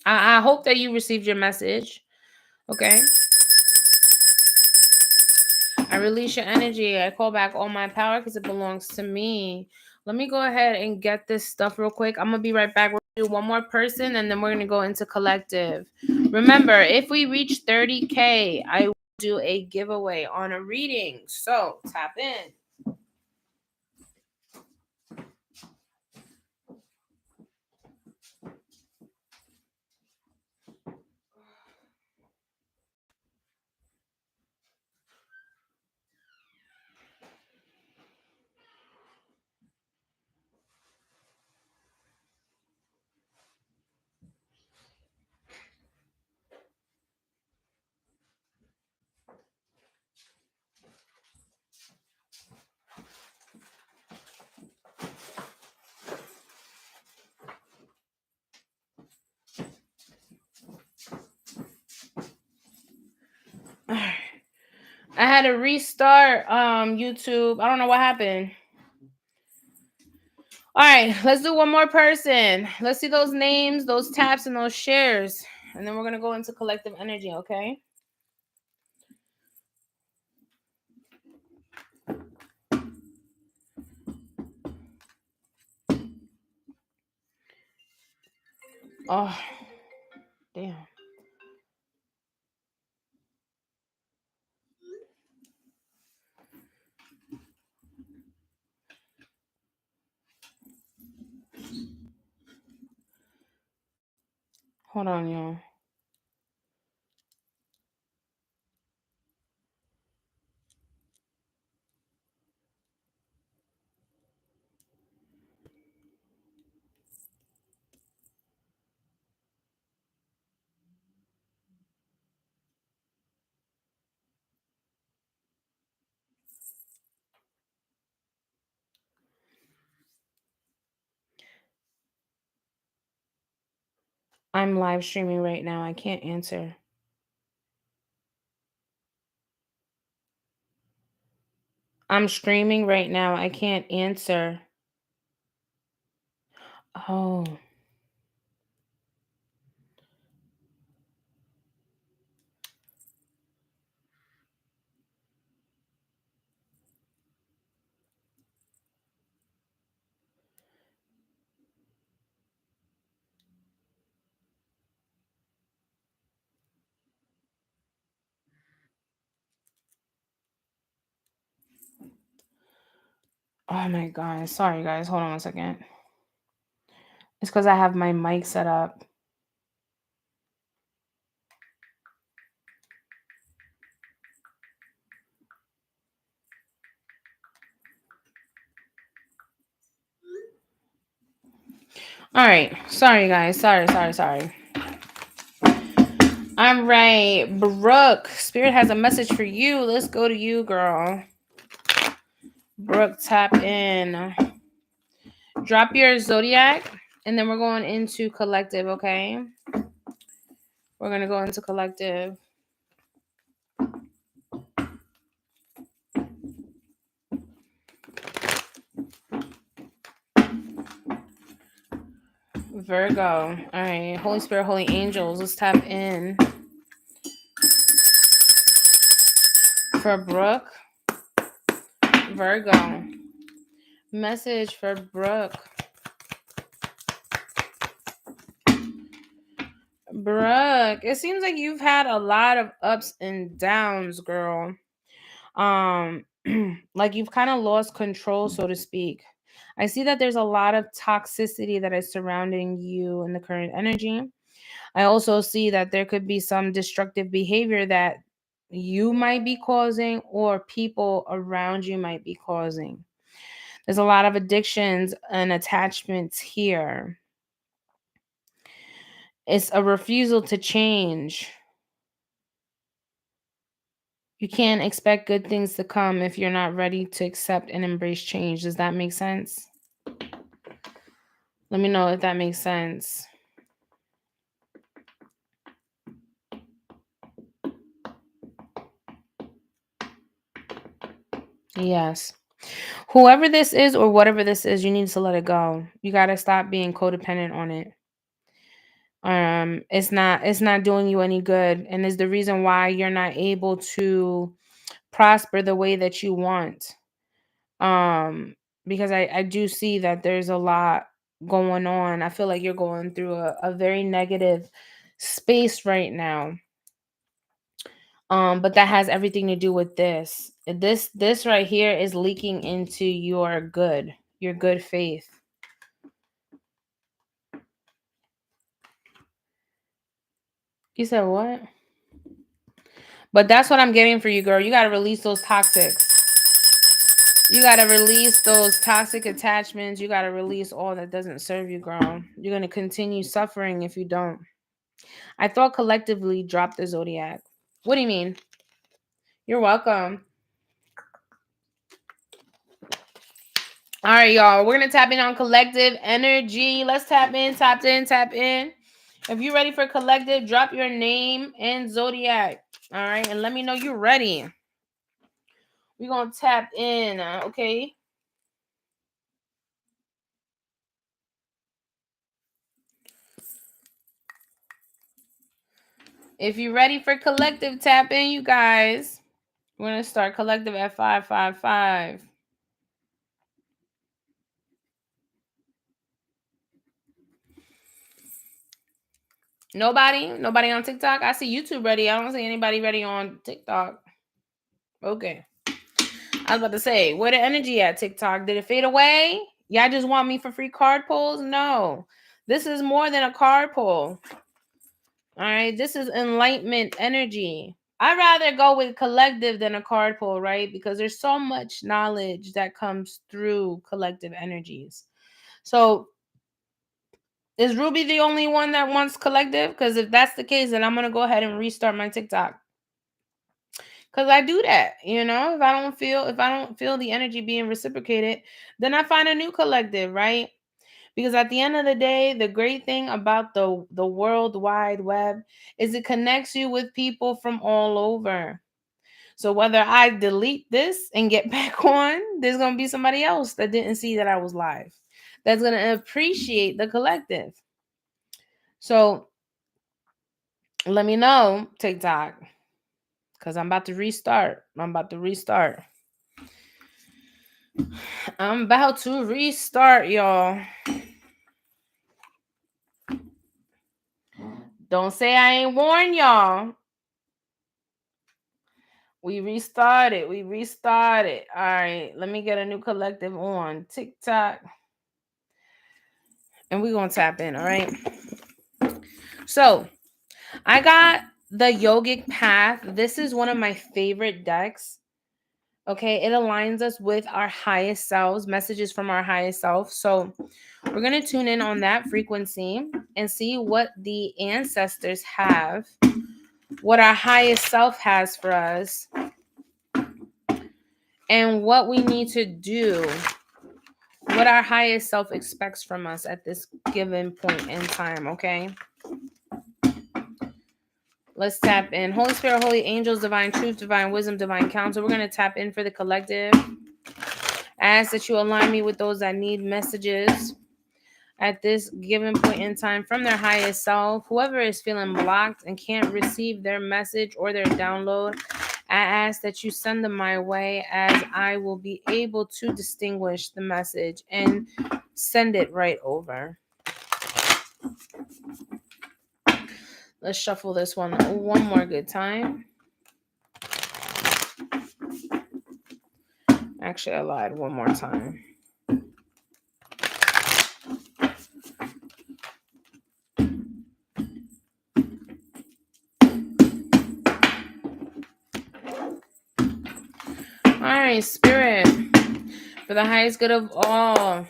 I hope that you received your message. Okay. I release your energy. I call back all my power because it belongs to me. Let me go ahead and get this stuff real quick. I'm going to be right back. We're going to do one more person and then we're going to go into collective. Remember, if we reach 30K, I will do a giveaway on a reading. So tap in. I had to restart YouTube. I don't know what happened. All right, let's do one more person. Let's see those names, those taps, and those shares. And then we're going to go into collective energy, okay? Oh, damn. Hold on, y'all. I'm live streaming right now. I can't answer. I'm streaming right now. I can't answer. Oh. Oh my God. Sorry, guys. Hold on one second. It's because I have my mic set up. All right. Sorry, guys. Sorry. All right. Brooke, Spirit has a message for you. Let's go to you, girl. Brooke, tap in. Drop your zodiac, and then we're going into collective, okay? We're going to go into collective. Virgo. All right. Holy Spirit, Holy Angels. Let's tap in. For Brooke. Virgo. Message for Brooke. Brooke, it seems like you've had a lot of ups and downs, girl. Like you've kind of lost control, so to speak. I see that there's a lot of toxicity that is surrounding you in the current energy. I also see that there could be some destructive behavior that you might be causing or people around you might be causing. There's a lot of addictions and attachments here. It's a refusal to change. You can't expect good things to come if you're not ready to accept and embrace change. Does that make sense? Let me know if that makes sense. Yes. Whoever this is or whatever this is, you need to let it go. You got to stop being codependent on it. It's not doing you any good, and is the reason why you're not able to prosper the way that you want. Um, because I do see that there's a lot going on. I feel like you're going through a very negative space right now. But that has everything to do with this. This right here is leaking into your good faith. You said what? But that's what I'm getting for you, girl. You gotta release those toxics. You gotta release those toxic attachments. You gotta release all that doesn't serve you, girl. You're gonna continue suffering if you don't. I thought collectively drop the zodiac. What do you mean? You're welcome. All right, y'all. We're gonna tap in on collective energy. Let's tap in, tap in, tap in. If you're ready for collective, drop your name and zodiac. All right, and let me know you're ready. We're gonna tap in, okay? If you're ready for collective, tap in, you guys. We're gonna start collective at 555. Nobody on TikTok. I see YouTube ready. I don't see anybody ready on TikTok. Okay. I was about to say, where the energy at TikTok? Did it fade away? Y'all just want me for free card pulls? No. This is more than a card pull. All right. This is enlightenment energy. I'd rather go with collective than a card pull, right? Because there's so much knowledge that comes through collective energies. So is Ruby the only one that wants collective? Because if that's the case, then I'm gonna go ahead and restart my TikTok. Cause I do that, if I don't feel the energy being reciprocated, then I find a new collective, right? Because at the end of the day, the great thing about the World Wide Web is it connects you with people from all over. So whether I delete this and get back on, there's gonna be somebody else that didn't see that I was live. That's gonna appreciate the collective. So let me know, TikTok. Because I'm about to restart. I'm about to restart, y'all. Don't say I ain't warned y'all. We restarted. All right. Let me get a new collective on TikTok. And we're going to tap in. All right. So I got the Yogic Path. This is one of my favorite decks. Okay. It aligns us with our highest selves, messages from our highest self. So we're going to tune in on that frequency and see what the ancestors have, what our highest self has for us, and what we need to do, what our highest self expects from us at this given point in time, okay? Let's tap in. Holy Spirit, holy angels, divine truth, divine wisdom, divine counsel. We're going to tap in for the collective. I ask that you align me with those that need messages at this given point in time from their highest self. Whoever is feeling blocked and can't receive their message or their download, I ask that you send them my way, as I will be able to distinguish the message and send it right over. Let's shuffle this one more good time. Actually, I lied. One more time. All right, Spirit, for the highest good of all.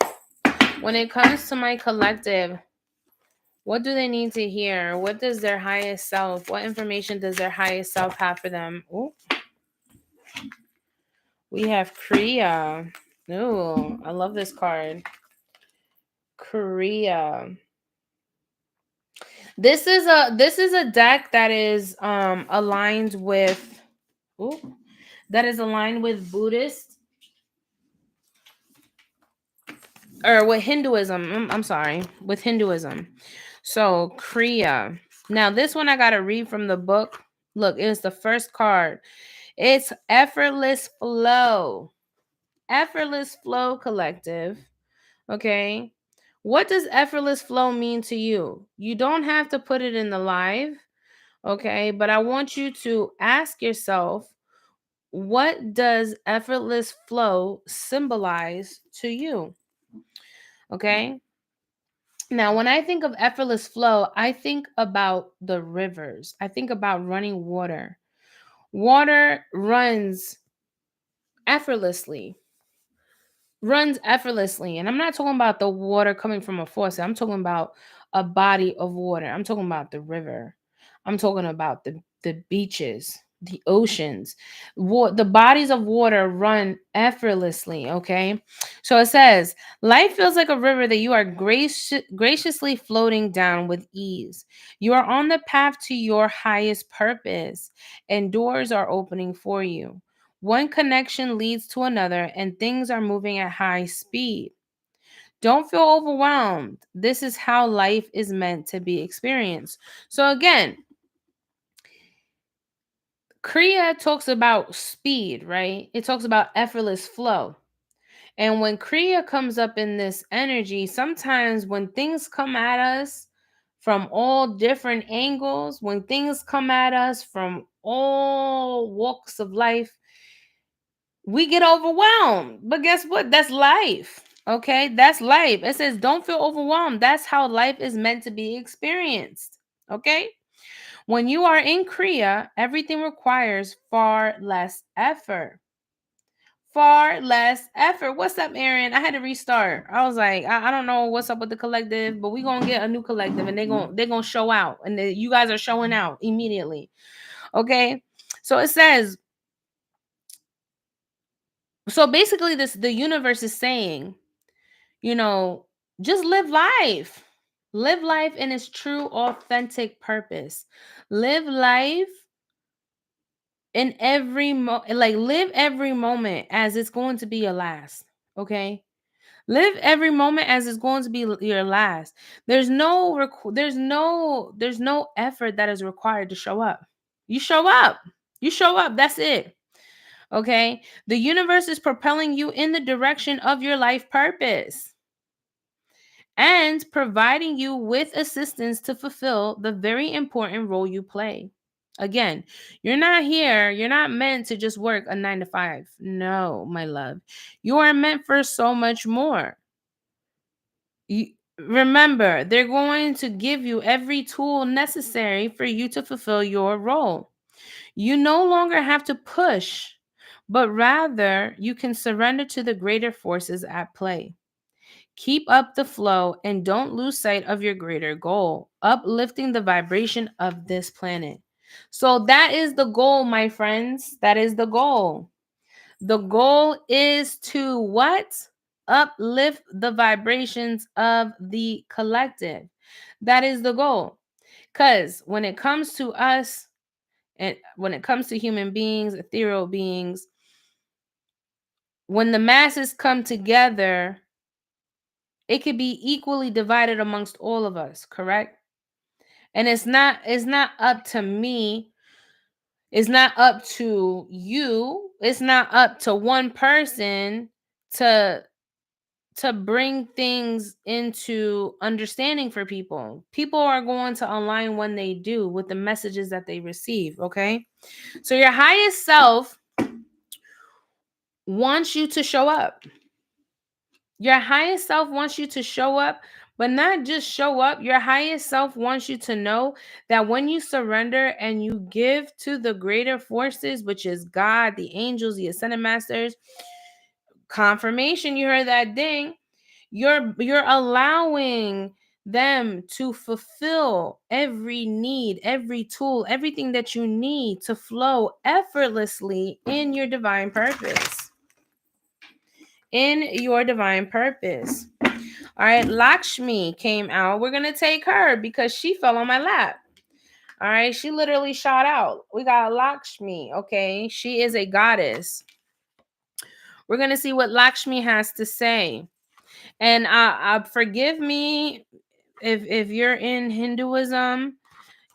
When it comes to my collective, what do they need to hear? What does their highest self, what information does their highest self have for them? Ooh. We have Kriya. Ooh, I love this card. Kriya. This is a deck that is aligned with Buddhist, or with Hinduism. I'm sorry, with Hinduism. So, Kriya. Now, this one I got to read from the book. Look, it's the first card. It's Effortless Flow. Effortless Flow Collective. Okay. What does effortless flow mean to you? You don't have to put it in the live. Okay. But I want you to ask yourself, what does effortless flow symbolize to you? Okay. Now, when I think of effortless flow, I think about the rivers. I think about running water. Water effortlessly, runs effortlessly. And I'm not talking about the water coming from a faucet. I'm talking about a body of water. I'm talking about the river. I'm talking about the beaches, the oceans. The bodies of water run effortlessly, okay? So it says, life feels like a river that you are graciously floating down with ease. You are on the path to your highest purpose, and doors are opening for you. One connection leads to another, and things are moving at high speed. Don't feel overwhelmed. This is how life is meant to be experienced. So, again, Kriya talks about speed, right? It talks about effortless flow. And when Kriya comes up in this energy, sometimes when things come at us from all different angles, when things come at us from all walks of life, we get overwhelmed. But guess what? That's life. Okay, that's life. It says, don't feel overwhelmed. That's how life is meant to be experienced. Okay, when you are in Kriya, everything requires far less effort. Far less effort. What's up, Aaron? I had to restart. I was like, I don't know what's up with the collective, but we're gonna get a new collective, and they're gonna show out, and you guys are showing out immediately. Okay, so it says, so basically, the universe is saying, you know, just live life in its true authentic purpose. Live life in live every moment as it's going to be your last. Okay, live every moment as it's going to be your last. There's no effort that is required to show up. You show up. You show up. That's it. Okay, the universe is propelling you in the direction of your life purpose and providing you with assistance to fulfill the very important role you play. Again, you're not meant to just work a 9 to 5. No, my love. You are meant for so much more. Remember, they're going to give you every tool necessary for you to fulfill your role. You no longer have to push, but rather you can surrender to the greater forces at play. Keep up the flow and don't lose sight of your greater goal, uplifting the vibration of this planet. So that is the goal, my friends. That is the goal. The goal is to what? Uplift the vibrations of the collective. That is the goal. Because when it comes to us, and when it comes to human beings, ethereal beings, when the masses come together, it could be equally divided amongst all of us, correct? And it's not up to me, it's not up to you, it's not up to one person to bring things into understanding for people. People are going to align when they do with the messages that they receive, okay? So your highest self wants you to show up. Your highest self wants you to show up, but not just show up. Your highest self wants you to know that when you surrender and you give to the greater forces, which is God, the angels, the ascended masters, confirmation, you heard that ding, you're allowing them to fulfill every need, every tool, everything that you need to flow effortlessly in your divine purpose. In your divine purpose. All right, Lakshmi came out. We're going to take her because she fell on my lap. All right, she literally shot out. We got Lakshmi, okay? She is a goddess. We're going to see what Lakshmi has to say. And forgive me if you're in Hinduism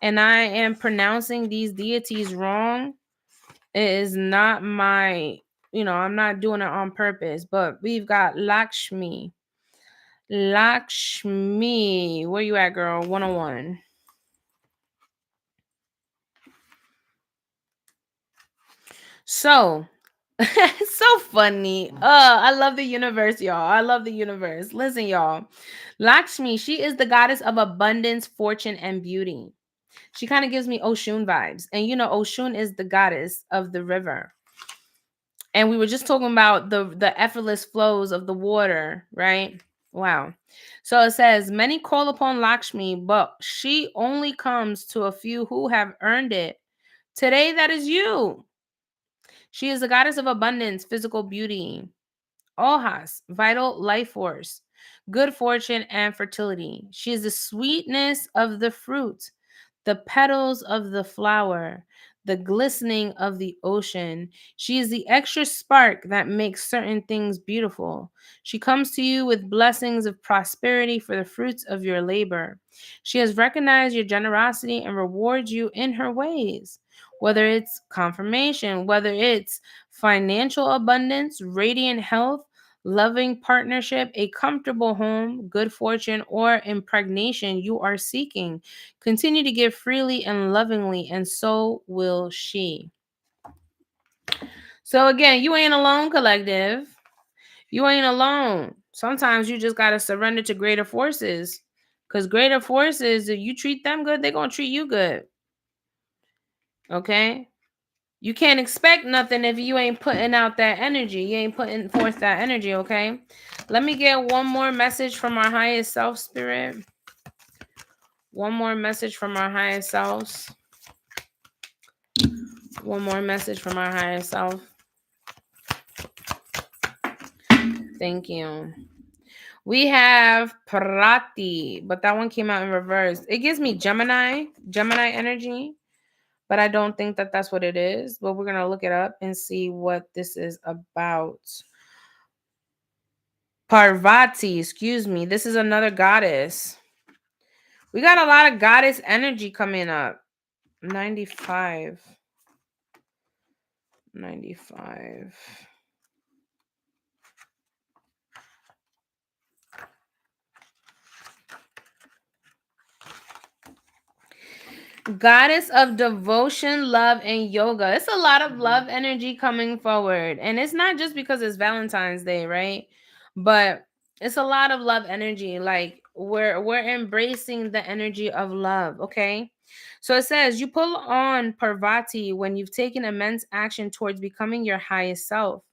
and I am pronouncing these deities wrong, it is not my, I'm not doing it on purpose. But we've got Lakshmi. Lakshmi, where you at, girl? 101. So, it's so funny. I love the universe, y'all. I love the universe. Listen, y'all. Lakshmi, she is the goddess of abundance, fortune, and beauty. She kind of gives me Oshun vibes. And Oshun is the goddess of the river. And we were just talking about the effortless flows of the water, right? Wow. So it says, many call upon Lakshmi, but she only comes to a few who have earned it. Today, that is you. She is the goddess of abundance, physical beauty, Ohas, vital life force, good fortune, and fertility. She is the sweetness of the fruit, the petals of the flower, the glistening of the ocean. She is the extra spark that makes certain things beautiful. She comes to you with blessings of prosperity for the fruits of your labor. She has recognized your generosity and rewards you in her ways. Whether it's confirmation, whether it's financial abundance, radiant health, loving partnership, a comfortable home, good fortune, or impregnation you are seeking. Continue to give freely and lovingly, and so will she. So, again, you ain't alone, collective. You ain't alone. Sometimes you just got to surrender to greater forces. Because greater forces, if you treat them good, they're going to treat you good. Okay? You can't expect nothing if you ain't putting out that energy. You ain't putting forth that energy, okay? Let me get one more message from our highest self, spirit. One more message from our highest selves. One more message from our highest self. Thank you. We have Prati, but that one came out in reverse. It gives me Gemini energy, but I don't think that that's what it is. But we're going to look it up and see what this is about. Parvati, excuse me. This is another goddess. We got a lot of goddess energy coming up. 95. Goddess of devotion, love, and yoga. It's a lot of love energy coming forward. And it's not just because it's Valentine's Day, right? But it's a lot of love energy. Like we're embracing the energy of love, okay? So it says you pull on Parvati when you've taken immense action towards becoming your highest self.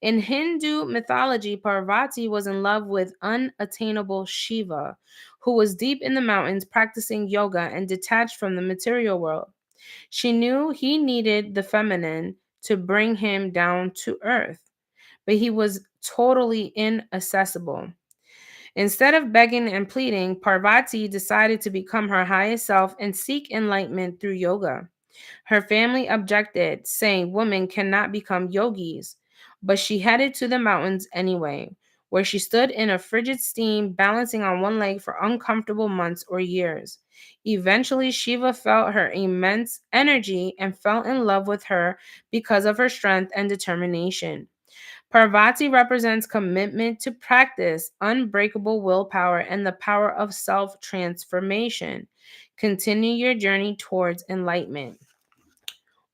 In Hindu mythology, Parvati was in love with unattainable Shiva, who was deep in the mountains practicing yoga and detached from the material world. She knew he needed the feminine to bring him down to earth, but he was totally inaccessible. Instead of begging and pleading, Parvati decided to become her highest self and seek enlightenment through yoga. Her family objected, saying women cannot become yogis, but she headed to the mountains anyway, where she stood in a frigid steam, balancing on one leg for uncomfortable months or years. Eventually, Shiva felt her immense energy and fell in love with her because of her strength and determination. Parvati represents commitment to practice, unbreakable willpower, and the power of self transformation. Continue your journey towards enlightenment.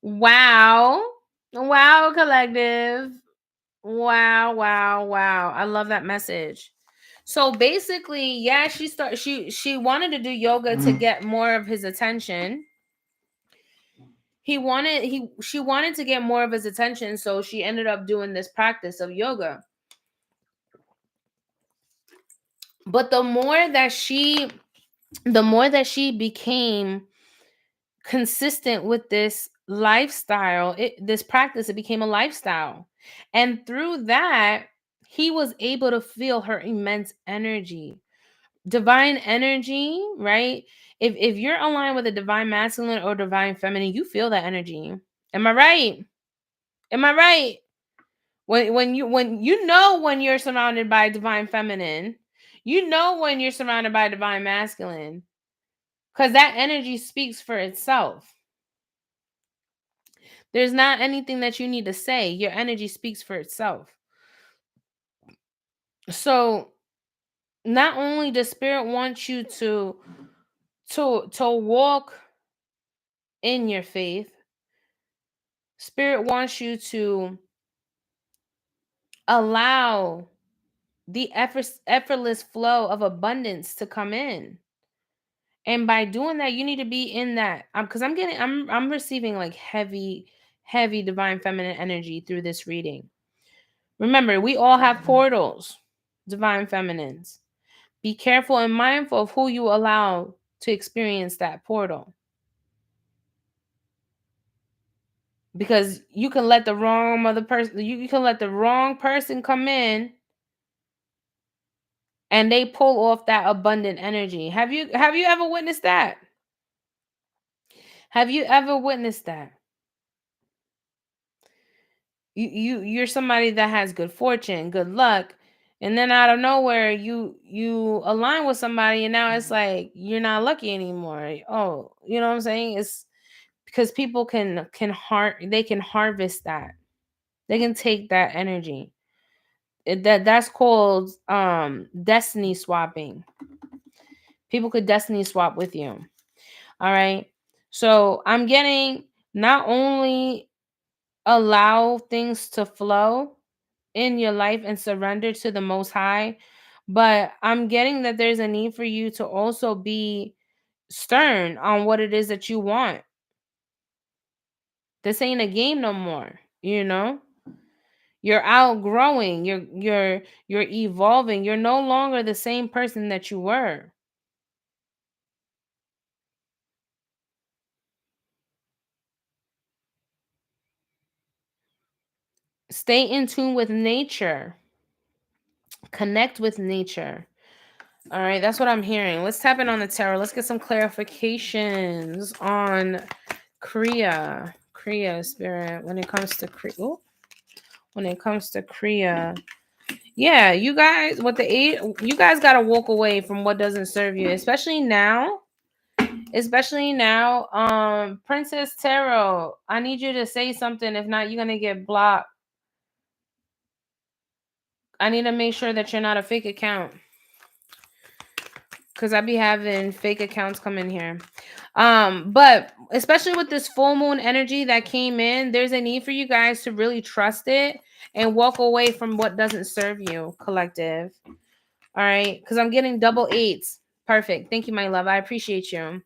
Wow. Wow, collective. Wow, wow, wow. I love that message. So basically, yeah, she wanted to do yoga to get more of his attention. She wanted to get more of his attention, so she ended up doing this practice of yoga. But the more that she became consistent with this lifestyle, this practice, it became a lifestyle. And through that, he was able to feel her immense energy, divine energy, right? If you're aligned with a divine masculine or divine feminine, you feel that energy. Am I right? Am I right? When you're surrounded by divine feminine, You know when you're surrounded by divine masculine, because that energy speaks for itself. There's not anything that you need to say. Your energy speaks for itself. So not only does spirit want you to walk in your faith, spirit wants you to allow the effortless flow of abundance to come in. And by doing that, you need to be in that. Because I'm receiving like heavy divine feminine energy through this reading. Remember, we all have portals, divine feminines. Be careful and mindful of who you allow to experience that portal. Because you can let the wrong other person, you can let the wrong person come in and they pull off that abundant energy. Have you ever witnessed that? Have you ever witnessed that? You're somebody that has good fortune, good luck, and then out of nowhere you align with somebody and now it's like you're not lucky anymore. Oh, you know what I'm saying? It's because people they can harvest that. They can take that energy. That's called destiny swapping. People could destiny swap with you. All right. So I'm getting not only allow things to flow in your life and surrender to the Most High, but I'm getting that there's a need for you to also be stern on what it is that you want. This ain't a game no more, you know? You're outgrowing, you're evolving. You're no longer the same person that you were. Stay in tune with nature. Connect with nature. All right, that's what I'm hearing. Let's tap in on the tarot. Let's get some clarifications on Kriya spirit when it comes to Kriya. When it comes to Kriya. Yeah, you guys with the 8, you guys got to walk away from what doesn't serve you, especially now. Especially now. Princess Tarot, I need you to say something. If not, you're going to get blocked. I need to make sure that you're not a fake account. Because I be having fake accounts come in here. But especially with this full moon energy that came in, there's a need for you guys to really trust it and walk away from what doesn't serve you, collective. All right. Because I'm getting double 8s. Perfect. Thank you, my love. I appreciate you.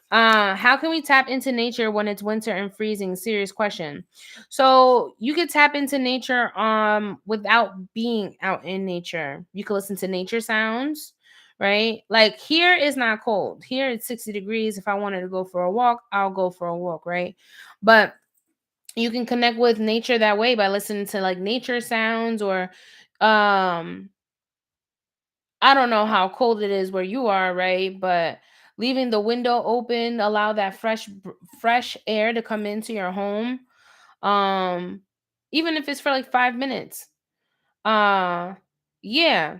How can we tap into nature when it's winter and freezing? Serious question. So you could tap into nature without being out in nature. You can listen to nature sounds, right? Like here is not cold. Here it's 60 degrees. If I wanted to go for a walk, I'll go for a walk, right? But you can connect with nature that way by listening to like nature sounds or I don't know how cold it is where you are, right? But leaving the window open, allow that fresh air to come into your home. Um Even if it's for like 5 minutes. Uh yeah.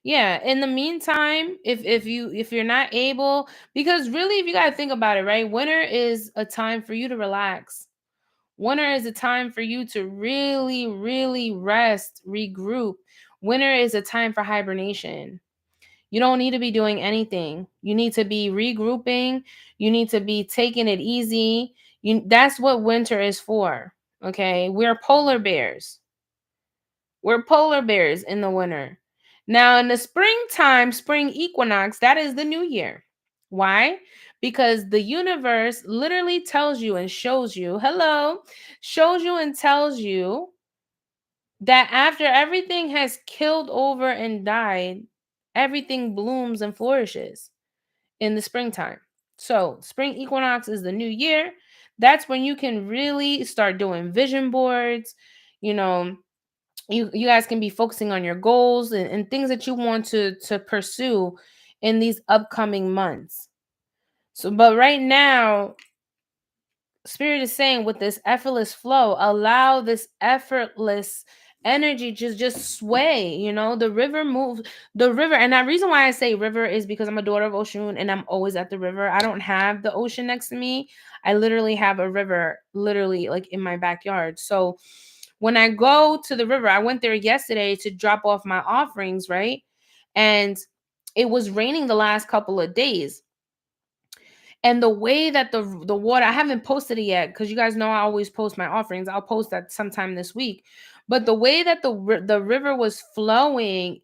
Yeah, in the meantime, if you're not able, because really if you got to think about it, right? Winter is a time for you to relax. Winter is a time for you to really rest, regroup. Winter is a time for hibernation. You don't need to be doing anything. You need to be regrouping. You need to be taking it easy. That's what winter is for. Okay? We're polar bears. We're polar bears in the winter. Now in the springtime, spring equinox, that is the new year. Why? Because the universe literally tells you and shows you, hello, shows you and tells you that after everything has killed over and died, everything blooms and flourishes in the springtime. So, spring equinox is the new year. That's when you can really start doing vision boards. You know, you guys can be focusing on your goals and things that you want to pursue in these upcoming months. So, but right now, Spirit is saying with this effortless flow, allow this effortless energy just sway, the river moves. The river, and the reason why I say river is because I'm a daughter of Oshun and I'm always at the river. I don't have the ocean next to me. I literally have a river literally like in my backyard. So when I go to the river, I went there yesterday to drop off my offerings, right? And it was raining the last couple of days. And the way that the water, I haven't posted it yet because you guys know I always post my offerings. I'll post that sometime this week. But the way that the river was flowing,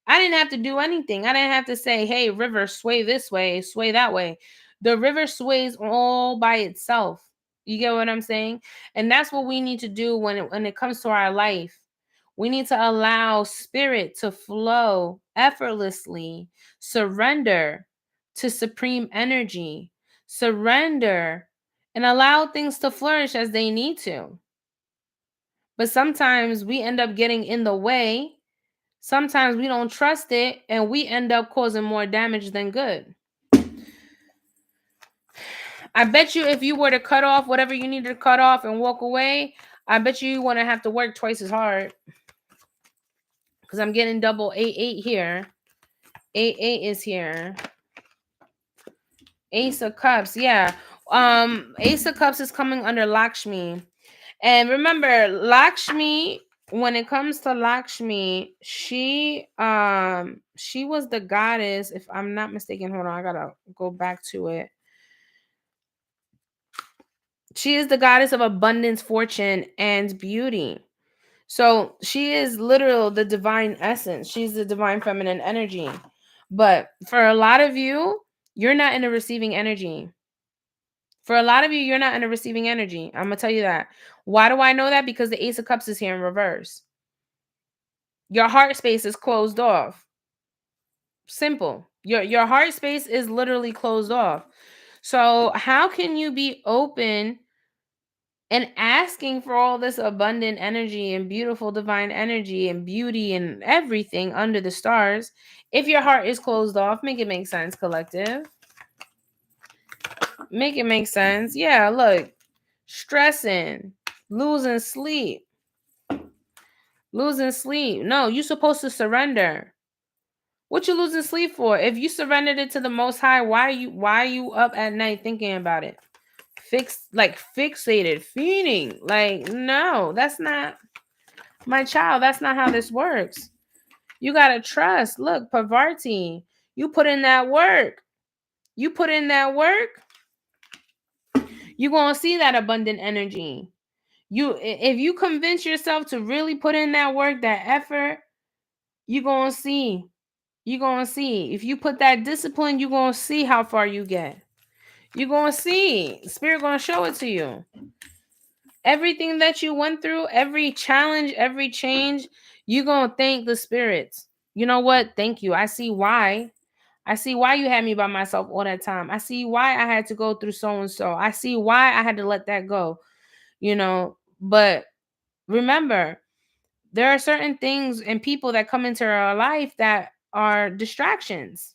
I didn't have to do anything. I didn't have to say, "Hey, river, sway this way, sway that way." The river sways all by itself. You get what I'm saying? And that's what we need to do when it comes to our life. We need to allow spirit to flow effortlessly, surrender to supreme energy, surrender, and allow things to flourish as they need to. But sometimes we end up getting in the way. Sometimes we don't trust it and we end up causing more damage than good. I bet you if you were to cut off whatever you need to cut off and walk away, I bet you want to have to work twice as hard. Because I'm getting double 8 here. 8 is here. Ace of Cups, yeah. Ace of Cups is coming under Lakshmi. And remember, Lakshmi, when it comes to Lakshmi, she was the goddess, if I'm not mistaken. Hold on, I gotta go back to it. She is the goddess of abundance, fortune, and beauty. So she is literal the divine essence. She's the divine feminine energy. But for a lot of you, you're not in a receiving energy. For a lot of you, you're not in a receiving energy. I'm going to tell you that. Why do I know that? Because the Ace of Cups is here in reverse. Your heart space is closed off. Simple. Your heart space is literally closed off. So how can you be open and asking for all this abundant energy and beautiful divine energy and beauty and everything under the stars if your heart is closed off? Make it make sense, collective. Make it make sense. Yeah, look. Stressing, losing sleep. Losing sleep. No, you're supposed to surrender. What you losing sleep for? If you surrendered it to the Most High, why are you up at night thinking about it? Fixated, fiending. Like, no, that's not my child. That's not how this works. You gotta trust. Look, Pavarti, you put in that work. You put in that work, you're gonna see that abundant energy. If you convince yourself to really put in that work, that effort, you're gonna see. You're gonna see. If you put that discipline, you're gonna see how far you get. You're gonna see. Spirit gonna show it to you. Everything that you went through, every challenge, every change, you're gonna thank the spirits. You know what? Thank you. I see why. I see why you had me by myself all that time. I see why I had to go through so and so. I see why I had to let that go. But remember, there are certain things and people that come into our life that are distractions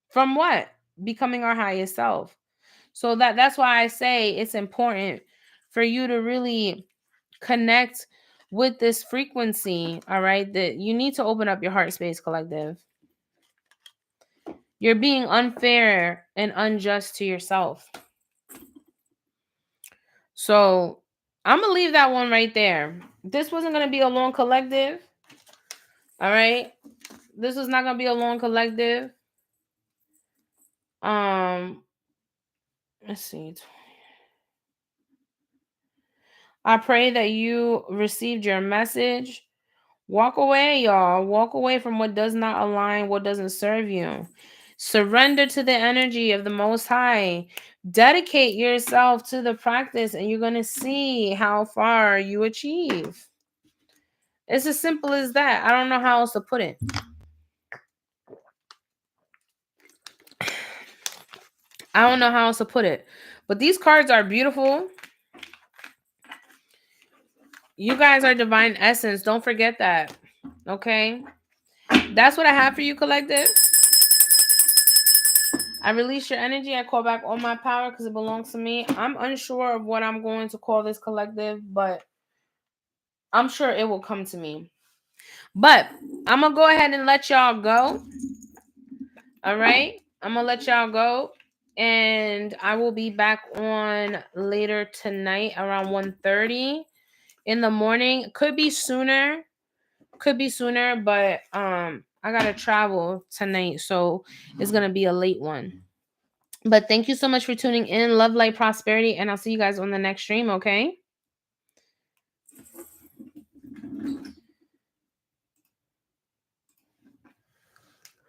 from what? Becoming our highest self. So that's why I say it's important for you to really connect with this frequency, all right? That you need to open up your heart space, collective. You're being unfair and unjust to yourself. So I'm going to leave that one right there. This wasn't going to be a long collective. All right. This is not going to be a long collective. Let's see. I pray that you received your message. Walk away, y'all. Walk away from what does not align, what doesn't serve you. Surrender to the energy of the Most High. Dedicate yourself to the practice, and you're going to see how far you achieve. It's as simple as that. I don't know how else to put it. I don't know how else to put it. But these cards are beautiful. You guys are divine essence. Don't forget that. Okay? That's what I have for you, collective. I release your energy. I call back all my power because it belongs to me. I'm unsure of what I'm going to call this collective, but I'm sure it will come to me. But I'm going to go ahead and let y'all go. All right. I'm going to let y'all go. And I will be back on later tonight around 1:30 in the morning. Could be sooner. But I got to travel tonight. So it's going to be a late one. But thank you so much for tuning in. Love, light, prosperity. And I'll see you guys on the next stream. Okay.